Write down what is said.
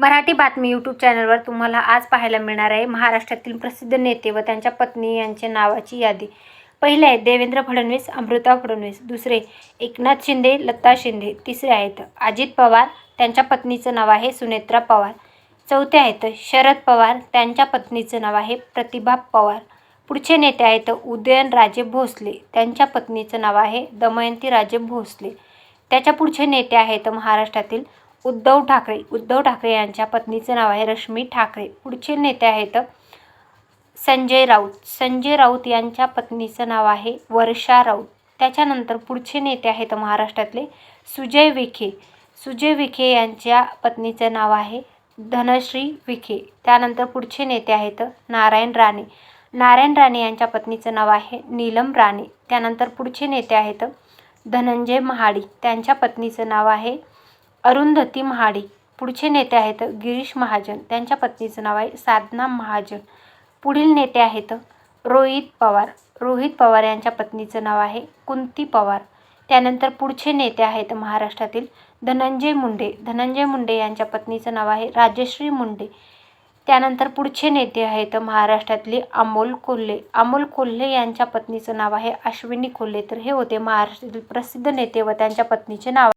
मराठी बातमी यूट्यूब चॅनलवर तुम्हाला आज पाहायला मिळणार आहे महाराष्ट्रातील प्रसिद्ध नेते व त्यांच्या पत्नी यांच्या नावाची यादी। पहिले आहेत देवेंद्र फडणवीस, अमृता फडणवीस। दुसरे एकनाथ शिंदे, लता शिंदे। तिसरे आहेत अजित पवार, त्यांच्या पत्नीचं नाव आहे सुनेत्रा पवार। चौथे आहेत शरद पवार, त्यांच्या पत्नीचं नाव आहे प्रतिभा पवार। पुढचे नेते आहेत उदयनराजे भोसले, त्यांच्या पत्नीचं नाव आहे दमयंती राजे भोसले। त्याच्या पुढचे नेते आहेत महाराष्ट्रातील उद्धव ठाकरे यांच्या पत्नीचं नाव आहे रश्मी ठाकरे। पुढचे नेते आहेत संजय राऊत यांच्या पत्नीचं नाव आहे वर्षा राऊत। त्याच्यानंतर पुढचे नेते आहेत महाराष्ट्रातले सुजय विखे यांच्या पत्नीचं नाव आहे धनश्री विखे। त्यानंतर पुढचे नेते आहेत नारायण राणे यांच्या पत्नीचं नाव आहे नीलम राणे। त्यानंतर पुढचे नेते आहेत धनंजय महाडिक, त्यांच्या पत्नीचं नाव आहे अरुंधती महाडिक। पुढचे नेते आहेत गिरीश महाजन, त्यांच्या पत्नीचं नाव आहे साधना महाजन। पुढील नेते आहेत रोहित पवार यांच्या पत्नीचं नाव आहे कुंती पवार। त्यानंतर पुढचे नेते आहेत महाराष्ट्रातील धनंजय मुंडे यांच्या पत्नीचं नाव आहे राजश्री मुंडे। त्यानंतर पुढचे नेते आहेत महाराष्ट्रातले अमोल कोल्हे यांच्या पत्नीचं नाव आहे अश्विनी कोल्हे। तर हे होते महाराष्ट्रातील प्रसिद्ध नेते व त्यांच्या पत्नीचे नाव।